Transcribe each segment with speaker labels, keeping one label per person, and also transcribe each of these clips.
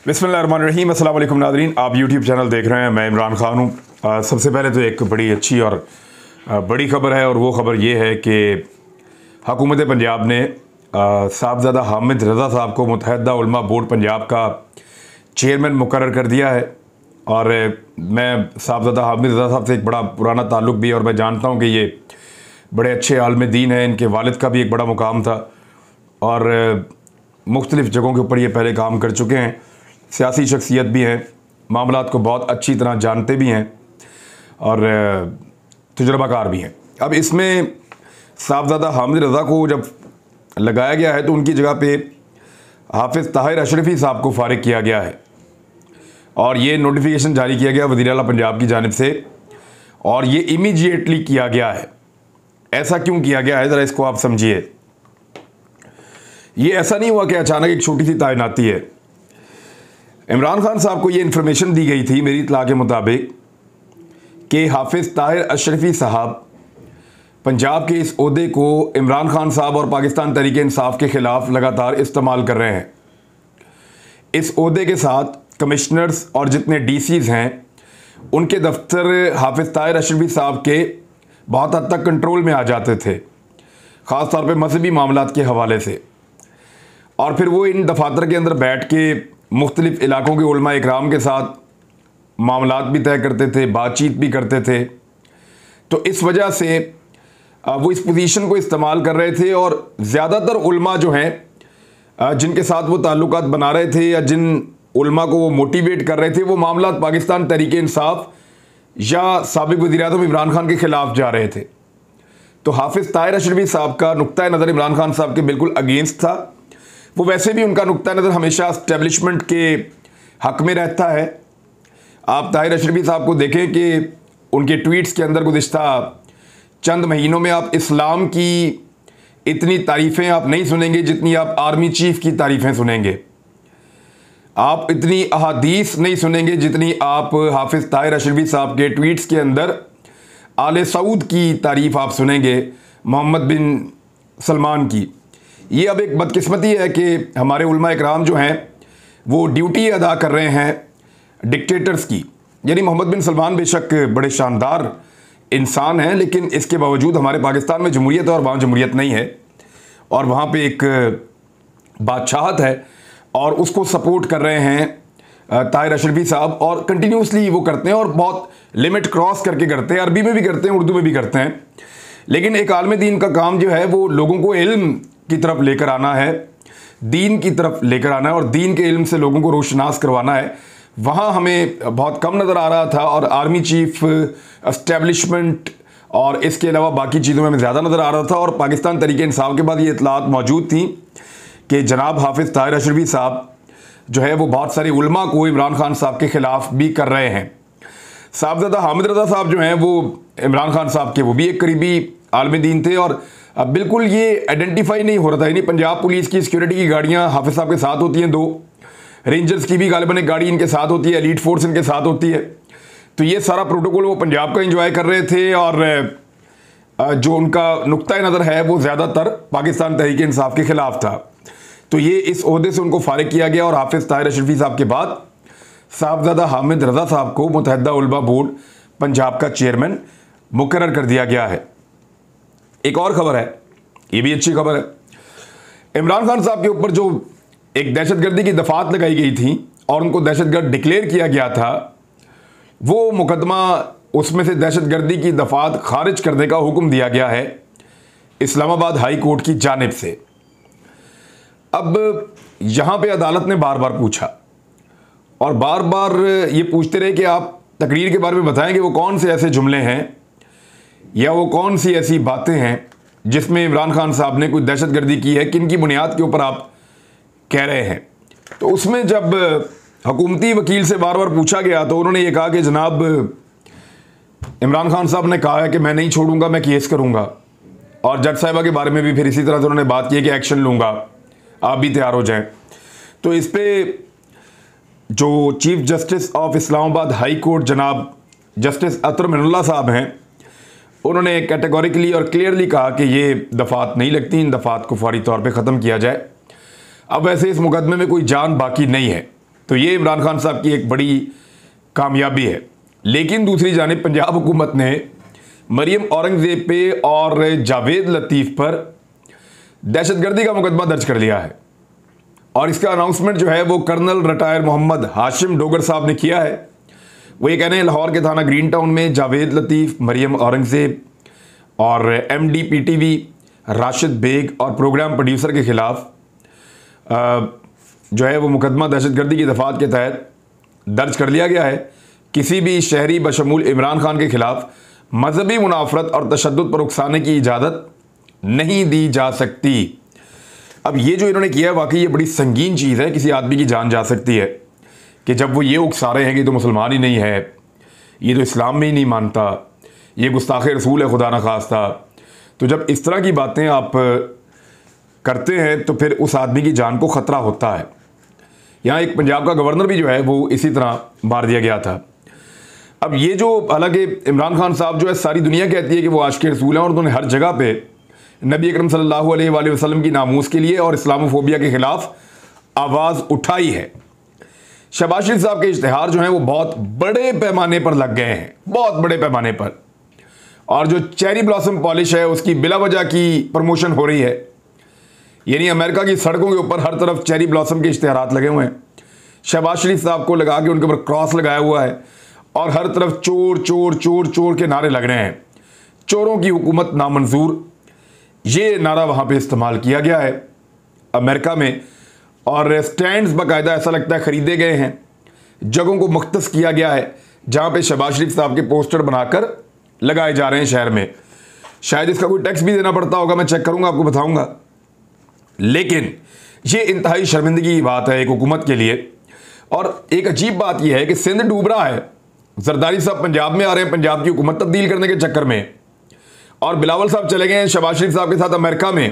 Speaker 1: बिस्मिल्लाहिर्रहमानिर्रहीम। अस्सलाम वालेकुम नाज़रीन, आप यूट्यूब चैनल देख रहे हैं। मैं इमरान खान हूँ। सबसे पहले तो एक बड़ी अच्छी और बड़ी ख़बर है, और वो ख़बर ये है कि हुकूमत पंजाब ने साहबज़ादा हामिद रज़ा साहब को मुत्तहिदा उलमा बोर्ड पंजाब का चेयरमैन मुकर्रर कर दिया है। और मैं साहबज़ादा हामिद रज़ा साहब से एक बड़ा पुराना ताल्लुक़ भी है, और मैं जानता हूँ कि ये बड़े अच्छे आलिम दीन हैं। इनके वालिद का भी एक बड़ा मुकाम था, और मुख्तलिफ़ जगहों के ऊपर ये पहले काम कर चुके हैं। सियासी शख्सियत भी हैं, मामलात को बहुत अच्छी तरह जानते भी हैं, और तजुर्बाकार भी हैं। अब इसमें साहबज़ादा हामिद रज़ा को जब लगाया गया है तो उनकी जगह पे हाफिज़ ताहिर अशरफी साहब को फ़ारिग किया गया है, और ये नोटिफिकेशन जारी किया गया वज़ीर आला पंजाब की जानिब से, और ये इमीडिएटली किया गया है। ऐसा क्यों किया गया है, ज़रा इसको आप समझिए। ये ऐसा नहीं हुआ कि अचानक एक छोटी सी तैनाती है। इमरान खान साहब को ये इन्फॉर्मेशन दी गई थी मेरी इत्तला के मुताबिक कि हाफिज़ ताहिर अशरफी साहब पंजाब के इस ओहदे को इमरान खान साहब और पाकिस्तान तहरीक इंसाफ के ख़िलाफ़ लगातार इस्तेमाल कर रहे हैं। इस ओहदे के साथ कमिश्नर्स और जितने डीसीज़ हैं उनके दफ्तर हाफिज़ ताहिर अशरफी साहब के बहुत हद तक कंट्रोल में आ जाते थे, ख़ास तौर पे मजहबी मामलात के हवाले से। और फिर वो इन दफातर के अंदर बैठ के मुख्तलिफ़ इलाकों के उलमा इकराम के साथ मामलात भी तय करते थे, बातचीत भी करते थे। तो इस वजह से वो इस पोजीशन को इस्तेमाल कर रहे थे, और ज़्यादातर उलमा जो हैं जिनके साथ वो ताल्लुकात बना रहे थे या जिन उलमा को वो मोटिवेट कर रहे थे, वो मामलात पाकिस्तान तहरीक इंसाफ या साबिक़ वज़ीर-ए-आज़म इमरान खान के ख़िलाफ़ जा रहे थे। तो हाफिज़ ताहिर अशरफी साहब का नुक्ता नज़र इमरान खान साहब के बिल्कुल अगेंस्ट था। वो वैसे भी उनका नुक्ता नज़र हमेशा एस्टेब्लिशमेंट के हक़ में रहता है। आप ताहिर अशरफी साहब को देखें कि उनके ट्वीट्स के अंदर गुज़िश्ता चंद महीनों में आप इस्लाम की इतनी तारीफ़ें आप नहीं सुनेंगे जितनी आप आर्मी चीफ़ की तारीफ़ें सुनेंगे। आप इतनी अहादीस नहीं सुनेंगे जितनी आप हाफिज़ ताहिर अशरफी साहब के ट्वीट्स के अंदर आले सऊद की तारीफ़ आप सुनेंगे, मोहम्मद बिन सलमान की। ये अब एक बदकिस्मती है कि हमारे उलमा इकराम जो हैं वो ड्यूटी अदा कर रहे हैं डिक्टेटर्स की। यानी मोहम्मद बिन सलमान बेशक बड़े शानदार इंसान हैं, लेकिन इसके बावजूद हमारे पाकिस्तान में जमहूरियत है और वहाँ जमहूरियत नहीं है, और वहाँ पे एक बादशाहत है, और उसको सपोर्ट कर रहे हैं ताहिर अशरफी साहब, और कंटिन्यूसली वो करते हैं, और बहुत लिमिट क्रॉस करके करते हैं। अरबी में भी करते हैं, उर्दू में भी करते हैं। लेकिन एक आलिम दीन का काम जो है वो लोगों को इल्म की तरफ लेकर आना है, दीन की तरफ लेकर आना है, और दीन के इल्म से लोगों को रोशनास करवाना है। वहाँ हमें बहुत कम नज़र आ रहा था, और आर्मी चीफ, एस्टेब्लिशमेंट और इसके अलावा बाकी चीज़ों में हमें ज़्यादा नज़र आ रहा था। और पाकिस्तान तहरीक इंसाफ के बाद ये इतलात मौजूद थी कि जनाब हाफिज़ ताहिर अशरफी साहब जो है वो बहुत सारे उलमा को इमरान खान साहब के ख़िलाफ़ भी कर रहे हैं। साहबज़ादा हामिद रज़ा साहब जो हैं वो इमरान खान साहब के वो भी एक करीबी आलिम दीन थे, और अब बिल्कुल ये आइडेंटिफाई नहीं हो रहा था। यानी पंजाब पुलिस की सिक्योरिटी की गाड़ियाँ हाफिज़ साहब के साथ होती हैं, 2 रेंजर्स की भी गालिबन एक गाड़ी इनके साथ होती है, एलीट फोर्स इनके साथ होती है। तो ये सारा प्रोटोकॉल वो पंजाब का एंजॉय कर रहे थे, और जो उनका नुक्ता नज़र है वो ज़्यादातर पाकिस्तान तहरीक इंसाफ के ख़िलाफ़ था। तो ये इस ओहदे से उनको फ़ारिग किया गया, और हाफिज़ ताहिर अशरफी साहब के बाद साहबज़ादा हामिद रज़ा साहब को मुत्तहिदा उलमा बोर्ड पंजाब का चेयरमैन मुकर्रर कर दिया गया है। एक और ख़बर है, ये भी अच्छी खबर है। इमरान खान साहब के ऊपर जो एक दहशतगर्दी की दफ़ात लगाई गई थी और उनको दहशतगर्द डिक्लेयर किया गया था, वो मुकदमा, उसमें से दहशतगर्दी की दफ़ात खारिज करने का हुक्म दिया गया है इस्लामाबाद हाई कोर्ट की जानिब से। अब यहाँ पे अदालत ने बार बार पूछा, और बार बार ये पूछते रहे कि आप तकरीर के बारे में बताएं कि वो कौन से ऐसे जुमले हैं या वो कौन सी ऐसी बातें हैं जिसमें इमरान खान साहब ने कोई दहशतगर्दी की है, किन की बुनियाद के ऊपर आप कह रहे हैं। तो उसमें जब हुकूमती वकील से बार बार पूछा गया तो उन्होंने ये कहा कि जनाब इमरान खान साहब ने कहा है कि मैं नहीं छोड़ूंगा, मैं केस करूंगा। और जज साहिबा के बारे में भी फिर इसी तरह से उन्होंने बात की कि एक्शन लूँगा, आप भी तैयार हो जाएं। तो इस पर जो chief justice of Islamabad high court जनाब जस्टिस अतर मिनुल्लाह साहब हैं, उन्होंने कैटेगोरिकली और क्लियरली कहा कि ये दफ़ात नहीं लगती, इन दफ़ात को फौरी तौर पे ख़त्म किया जाए। अब वैसे इस मुकदमे में कोई जान बाकी नहीं है, तो ये इमरान खान साहब की एक बड़ी कामयाबी है। लेकिन दूसरी जानिब पंजाब हुकूमत ने मरियम औरंगज़ेब पे और जावेद लतीफ़ पर दहशतगर्दी का मुकदमा दर्ज कर लिया है और इसका अनाउंसमेंट जो है वो कर्नल रिटायर मोहम्मद हाशिम डोगर साहब ने किया है। वो ये कह रहे हैं लाहौर के थाना ग्रीन टाउन में जावेद लतीफ़, मरियम औरंगज़ेब और MD-PTV राशिद बेग और प्रोग्राम प्रोड्यूसर के ख़िलाफ़ जो है वो मुकदमा दहशतगर्दी की दफ़ात के तहत दर्ज कर लिया गया है। किसी भी शहरी बशमूल इमरान खान के ख़िलाफ़ मजहबी मुनाफरत और तशद्दुद पर उकसाने की इजाज़त नहीं दी जा सकती। अब ये जो इन्होंने किया है वाकई ये बड़ी संगीन चीज़ है, किसी आदमी की जान जा सकती है कि जब वो ये उकसा रहे हैं कि तो मुसलमान ही नहीं है, ये तो इस्लाम में ही नहीं मानता, ये गुस्ताखे रसूल है खुदा न खास्ता। तो जब इस तरह की बातें आप करते हैं तो फिर उस आदमी की जान को ख़तरा होता है। यहाँ एक पंजाब का गवर्नर भी जो है वो इसी तरह मार दिया गया था। अब ये जो हालांकि इमरान खान साहब जो है सारी दुनिया कहती है कि वो आशिक़ रसूल हैं और उन्होंने हर जगह पे नबी अकरम सल्लल्लाहु अलैहि वसल्लम की नामूस के लिए और इस्लामोफोबिया के ख़िलाफ़ आवाज़ उठाई है। शहबाज शरीफ साहब के इश्तिहार जो हैं वो बहुत बड़े पैमाने पर लग गए हैं, बहुत बड़े पैमाने पर, और जो चेरी ब्लॉसम पॉलिश है उसकी बिला वजह की प्रमोशन हो रही है। यानी अमेरिका की सड़कों के ऊपर हर तरफ चेरी ब्लॉसम के इश्तिहारात लगे हुए हैं, शहबाज शरीफ साहब को लगा के उनके ऊपर क्रॉस लगाया हुआ है और हर तरफ चोर चोर चोर चोर के नारे लग रहे हैं। चोरों की हुकूमत नामंजूर, ये नारा वहाँ पे इस्तेमाल किया गया है अमेरिका में, और स्टैंड्स बाकायदा ऐसा लगता है ख़रीदे गए हैं, जगहों को मुख्तस किया गया है जहाँ पे शहबाज शरीफ साहब के पोस्टर बनाकर लगाए जा रहे हैं शहर में। शायद इसका कोई टैक्स भी देना पड़ता होगा, मैं चेक करूँगा, आपको बताऊँगा। लेकिन ये इंतहाई शर्मिंदगी की बात है एक हुकूमत के लिए। और एक अजीब बात यह है कि सिंध डूब रहा है, जरदारी साहब पंजाब में आ रहे हैं पंजाब की हुकूमत तब्दील करने के चक्कर में, और बिलावल साहब चले गए हैं शहबाज शरीफ साहब के साथ अमेरिका में।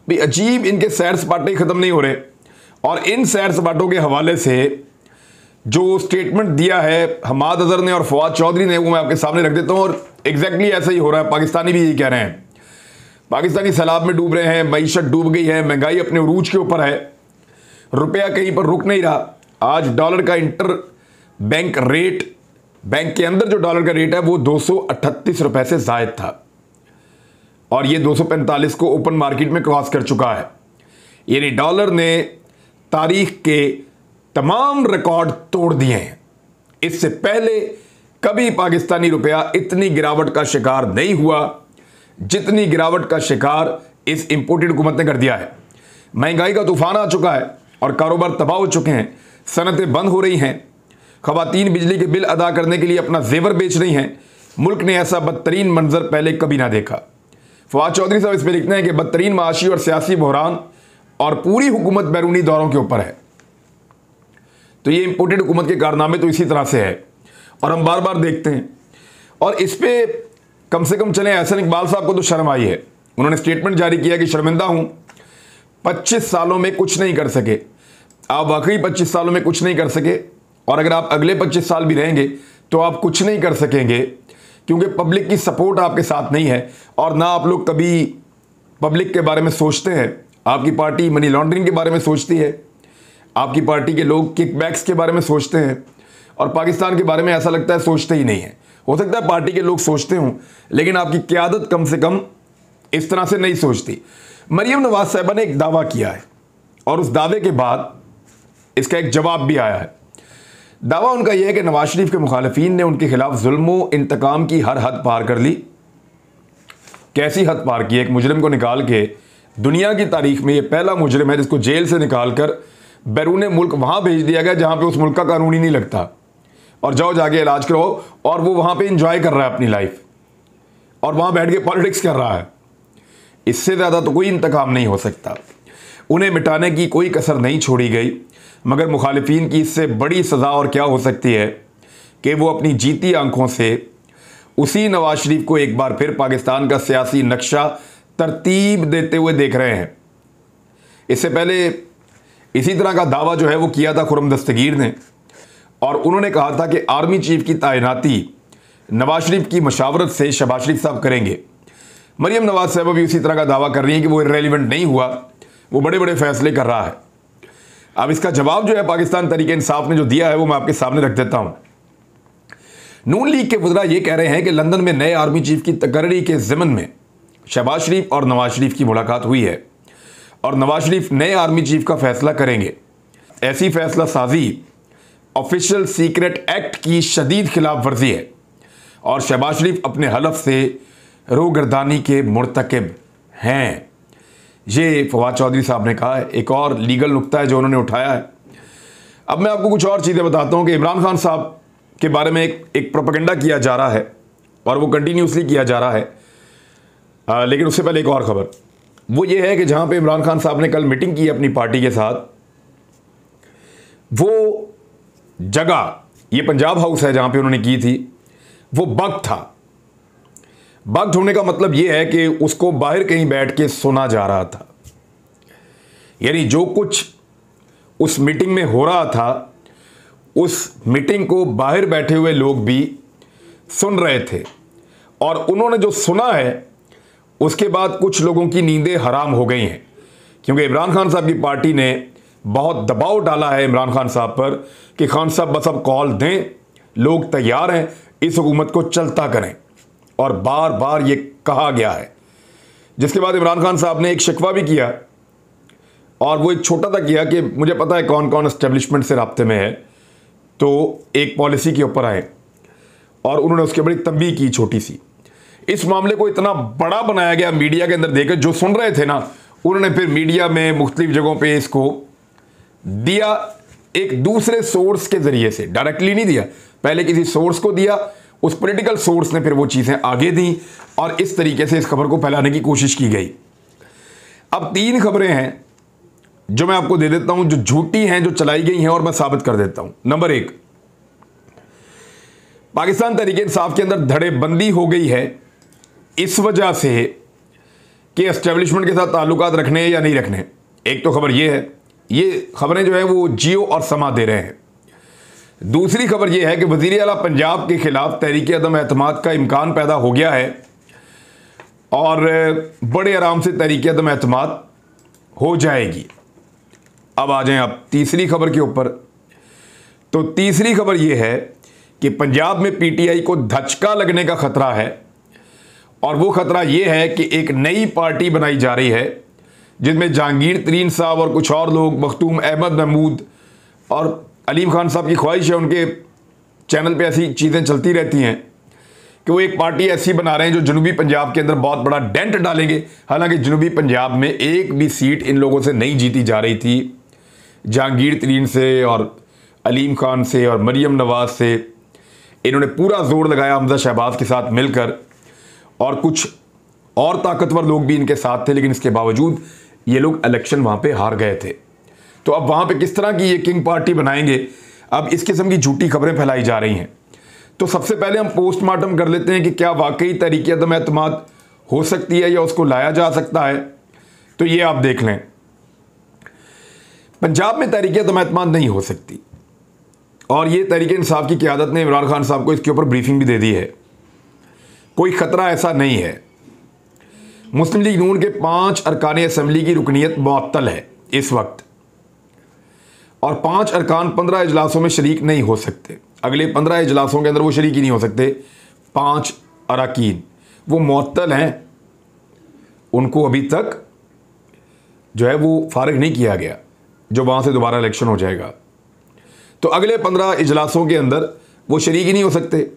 Speaker 1: भाई अजीब, इनके सैर सपाटे ख़त्म नहीं हो रहे। और इन सैर सपाटों के हवाले से जो स्टेटमेंट दिया है हमाद अजहर ने और फवाद चौधरी ने, वो मैं आपके सामने रख देता हूँ। और एग्जैक्टली ऐसा ही हो रहा है, पाकिस्तानी भी यही कह रहे हैं। पाकिस्तानी सैलाब में डूब रहे हैं, मईशत डूब गई है, महंगाई अपने उरूज के ऊपर है, रुपया कहीं पर रुक नहीं रहा। आज डॉलर का इंटर बैंक रेट, बैंक के अंदर जो डॉलर का रेट है वो 238 रुपए से ज़ायद था और ये 245 को ओपन मार्केट में क्रॉस कर चुका है। यानी डॉलर ने तारीख के तमाम रिकॉर्ड तोड़ दिए हैं। इससे पहले कभी पाकिस्तानी रुपया इतनी गिरावट का शिकार नहीं हुआ जितनी गिरावट का शिकार इस इंपोर्टेड हुकूमत ने कर दिया है। महंगाई का तूफान आ चुका है और कारोबार तबाह हो चुके हैं, सनतें बंद हो रही हैं, खवातीन बिजली के बिल अदा करने के लिए अपना जेवर बेच रही हैं। मुल्क ने ऐसा बदतरीन मंजर पहले कभी ना देखा। फवाद चौधरी साहब इस पर लिखते हैं कि बदतरीन माशी और सियासी बहरान और पूरी हुकूमत बैरूनी दौरों के ऊपर है। तो ये इंपोर्टेड हुकूमत के कारनामे तो इसी तरह से है और हम बार बार देखते हैं। और इस पर कम से कम चले एहसन इकबाल साहब को तो शर्म आई है। उन्होंने स्टेटमेंट जारी किया कि शर्मिंदा हूं, 25 सालों में कुछ नहीं कर सके। आप वाकई 25 सालों में कुछ नहीं कर सके, और अगर आप अगले 25 साल भी रहेंगे तो आप कुछ नहीं कर सकेंगे, क्योंकि पब्लिक की सपोर्ट आपके साथ नहीं है और ना आप लोग कभी पब्लिक के बारे में सोचते हैं। आपकी पार्टी मनी लॉन्ड्रिंग के बारे में सोचती है, आपकी पार्टी के लोग किकबैक्स के बारे में सोचते हैं, और पाकिस्तान के बारे में ऐसा लगता है सोचते ही नहीं है। हो सकता है पार्टी के लोग सोचते हों, लेकिन आपकी क़यादत कम से कम इस तरह से नहीं सोचती। मरियम नवाज साहिबा ने एक दावा किया है और उस दावे के बाद इसका एक जवाब भी आया है। दावा उनका यह है कि नवाज शरीफ के मुखालिफिन ने उनके खिलाफ जुल्म इंतकाम की हर हद पार कर ली। कैसी हद पार की? एक मुजरिम को निकाल के, दुनिया की तारीख में यह पहला मुजरिम है जिसको जेल से निकाल कर बैरून मुल्क वहाँ भेज दिया गया जहाँ पे उस मुल्क का कानून ही नहीं लगता, और जाओ जाके इलाज कराओ, और वो वहाँ पे इंजॉय कर रहा है अपनी लाइफ और वहाँ बैठ के पॉलिटिक्स कर रहा है। इससे ज़्यादा तो कोई इंतकाम नहीं हो सकता। उन्हें मिटाने की कोई कसर नहीं छोड़ी गई, मगर मुखालिफिन की इससे बड़ी सज़ा और क्या हो सकती है कि वो अपनी जीती आंखों से उसी नवाज शरीफ को एक बार फिर पाकिस्तान का सियासी नक्शा तरतीब देते हुए देख रहे हैं। इससे पहले इसी तरह का दावा जो है वो किया था खुर्रम दस्तगीर ने, और उन्होंने कहा था कि आर्मी चीफ की तैनाती नवाज शरीफ की मशावरत से शहबाज शरीफ साहब करेंगे। मरियम नवाज साहब भी उसी तरह का दावा कर रही है कि वो इर्रेलेवेंट नहीं हुआ, वो बड़े बड़े फैसले कर रहा है। अब इसका जवाब जो है पाकिस्तान तहरीक इंसाफ ने जो दिया है वो मैं आपके सामने रख देता हूं। नून लीग के वज़रा ये कह रहे हैं कि लंदन में नए आर्मी चीफ की तकर्री के ज़िमन में शहबाज शरीफ और नवाज शरीफ की मुलाकात हुई है और नवाज शरीफ नए आर्मी चीफ का फैसला करेंगे। ऐसी फैसला साजी ऑफिशियल सीक्रेट एक्ट की शदीद खिलाफ वर्जी है और शहबाज शरीफ अपने हलफ से रोगर्दानी के मुर्तकिब हैं। ये फवाद चौधरी साहब ने कहा है। एक और लीगल नुक्ता है जो उन्होंने उठाया है। अब मैं आपको कुछ और चीज़ें बताता हूँ कि इमरान खान साहब के बारे में एक प्रोपेगेंडा किया जा रहा है और वो कंटिन्यूसली किया जा रहा है। लेकिन उससे पहले एक और खबर वो ये है कि जहाँ पे इमरान खान साहब ने कल मीटिंग की अपनी पार्टी के साथ, वो जगह ये पंजाब हाउस है जहाँ पे उन्होंने की थी, वो बग था। बग होने का मतलब ये है कि उसको बाहर कहीं बैठ के सुना जा रहा था, यानी जो कुछ उस मीटिंग में हो रहा था उस मीटिंग को बाहर बैठे हुए लोग भी सुन रहे थे और उन्होंने जो सुना है उसके बाद कुछ लोगों की नींदें हराम हो गई हैं, क्योंकि इमरान खान साहब की पार्टी ने बहुत दबाव डाला है इमरान खान साहब पर कि खान साहब बस अब कॉल दें, लोग तैयार हैं, इस हुकूमत को चलता करें। और बार बार ये कहा गया है, जिसके बाद इमरान खान साहब ने एक शिकवा भी किया और वो एक छोटा सा किया कि मुझे पता है कौन कौन एस्टेब्लिशमेंट से राब्ते में है, तो एक पॉलिसी के ऊपर आए और उन्होंने उसके बड़ी तंबीह की छोटी सी। इस मामले को इतना बड़ा बनाया गया मीडिया के अंदर देकर, जो सुन रहे थे ना उन्होंने फिर मीडिया में मुख्तलिफ जगहों पे इसको दिया एक दूसरे सोर्स के ज़रिए से, डायरेक्टली नहीं दिया, पहले किसी सोर्स को दिया, उस पॉलिटिकल सोर्स ने फिर वो चीज़ें आगे दी और इस तरीके से इस खबर को फैलाने की कोशिश की गई। अब 3 खबरें हैं जो मैं आपको दे देता हूं, जो झूठी हैं, जो चलाई गई हैं और मैं साबित कर देता हूं। नंबर 1, पाकिस्तान तहरीक इंसाफ के अंदर धड़ेबंदी हो गई है इस वजह से कि एस्टेब्लिशमेंट के साथ ताल्लुकात रखने या नहीं रखने। एक तो खबर ये है, ये खबरें जो है वो जियो और समा दे रहे हैं। दूसरी खबर यह है कि वज़ीर आला पंजाब के खिलाफ तहरीक अदम एतमाद का इम्कान पैदा हो गया है और बड़े आराम से तहरीक अदम एतमाद हो जाएगी। अब आ जाएं आप तीसरी खबर के ऊपर। तो तीसरी खबर यह है कि पंजाब में पीटीआई को धचका लगने का खतरा है और वो खतरा यह है कि एक नई पार्टी बनाई जा रही है जिसमें जहांगीर तरीन साहब और कुछ और लोग, मखदूम अहमद महमूद और अलीम खान साहब की ख्वाहिश है, उनके चैनल पे ऐसी चीज़ें चलती रहती हैं कि वो एक पार्टी ऐसी बना रहे हैं जो जनूबी पंजाब के अंदर बहुत बड़ा डेंट डालेंगे। हालांकि जनूबी पंजाब में एक भी सीट इन लोगों से नहीं जीती जा रही थी, जहांगीर तरीन से और अलीम खान से और मरियम नवाज से। इन्होंने पूरा जोर लगाया हमजा शहबाज के साथ मिलकर और कुछ और ताकतवर लोग भी इनके साथ थे, लेकिन इसके बावजूद ये लोग इलेक्शन वहाँ पे हार गए थे। तो अब वहाँ पे किस तरह की ये किंग पार्टी बनाएंगे, अब इस किस्म की झूठी खबरें फैलाई जा रही हैं। तो सबसे पहले हम पोस्टमार्टम कर लेते हैं कि क्या वाकई तहरीक अदम एतमाद हो सकती है या उसको लाया जा सकता है। तो ये आप देख लें, पंजाब में तहरीक अदम एतमाद नहीं हो सकती और ये तहरीक इंसाफ की क़यादत ने इमरान खान साहब को इसके ऊपर ब्रीफिंग भी दे दी है। कोई ख़तरा ऐसा नहीं है। मुस्लिम लीग नून के 5 अरकान असम्बली की रुकनीत मुअत्तल है इस वक्त और 5 अरकान 15 इजलासों में शरीक नहीं हो सकते। अगले 15 इजलासों के अंदर वो शरीक ही नहीं हो सकते। 5 अरकान वो मुअत्तल हैं, उनको अभी तक जो है वो फारिग नहीं किया गया, जो वहाँ से दोबारा इलेक्शन हो जाएगा। तो अगले 15 इजलासों के अंदर वो शरीक ही नहीं हो सकते।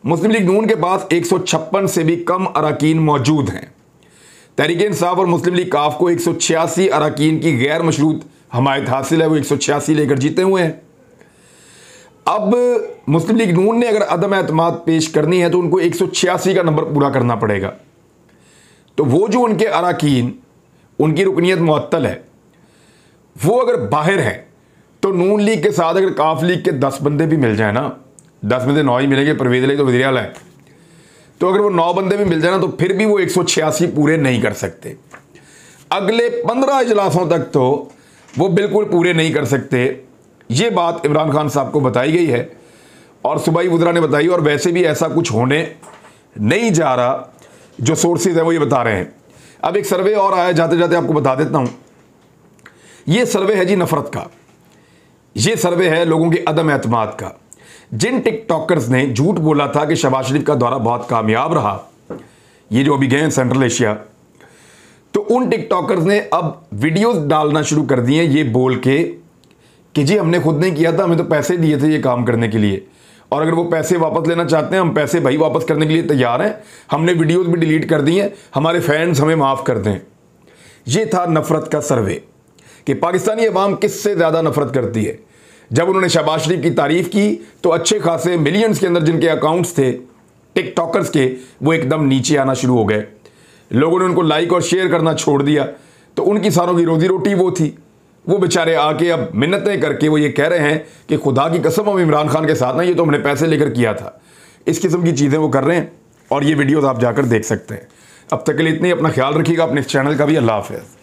Speaker 1: मुस्लिम लीग नून के पास 156 से भी कम अरकान मौजूद हैं। तहरीक इंसाफ और मुस्लिम लीग काफ को 186 अरकान की गैर मशरूत हमायत हासिल है, वो 186 लेकर जीते हुए हैं। अब मुस्लिम लीग नून ने अगर अदम एतमाद पेश करनी है तो उनको 186 का नंबर पूरा करना पड़ेगा। तो वो जो उनके अरकान, उनकी रुकनीत मुअत्तल है, वो अगर बाहर हैं तो नून लीग के साथ अगर काफ लीग के 10 बंदे भी मिल जाए ना, 10 में से 9 ही मिलेंगे, परवेज अली तो वज़ीर आला है, तो अगर वो 9 बंदे भी मिल जाए ना तो फिर भी वो 186 पूरे नहीं कर सकते। अगले 15 इजलासों तक तो वो बिल्कुल पूरे नहीं कर सकते। ये बात इमरान खान साहब को बताई गई है और सूबाई वज़रा ने बताई, और वैसे भी ऐसा कुछ होने नहीं जा रहा। जो सोर्सेज हैं वो ये बता रहे हैं। अब एक सर्वे और आया, जाते जाते आपको बता देता हूँ। ये सर्वे है जी नफरत का। ये सर्वे है लोगों के अदम एतमाद का। जिन टिकटॉकर्स ने झूठ बोला था कि शहबाज शरीफ का दौरा बहुत कामयाब रहा, ये जो अभी गए हैं सेंट्रल एशिया, तो उन टिकटॉकर्स ने अब वीडियोस डालना शुरू कर दिए ये बोल के कि जी हमने खुद नहीं किया था, हमें तो पैसे दिए थे ये काम करने के लिए, और अगर वो पैसे वापस लेना चाहते हैं हम पैसे भाई वापस करने के लिए तैयार हैं, हमने वीडियोस भी डिलीट कर दी हैं, हमारे फैंस हमें माफ़ कर दें। ये था नफ़रत का सर्वे कि पाकिस्तानी अवाम किससे ज़्यादा नफ़रत करती है। जब उन्होंने शहबाज शरीफ की तारीफ़ की तो अच्छे खासे मिलियंस के अंदर जिनके अकाउंट्स थे टिकटॉकर्स के, वो एकदम नीचे आना शुरू हो गए। लोगों ने उनको लाइक और शेयर करना छोड़ दिया, तो उनकी सारों की रोज़ी रोटी वो थी। वो बेचारे आके अब मिन्नतें करके वो ये कह रहे हैं कि खुदा की कसम हम इमरान खान के साथ ना, ये तो हमने पैसे लेकर किया था। इस किस्म की चीज़ें वो कर रहे हैं और ये वीडियोज़ आप जाकर देख सकते हैं। अब तक के लिए इतनी, अपना ख्याल रखिएगा, अपने इस चैनल का भी। अल्लाह हाफ़िज़।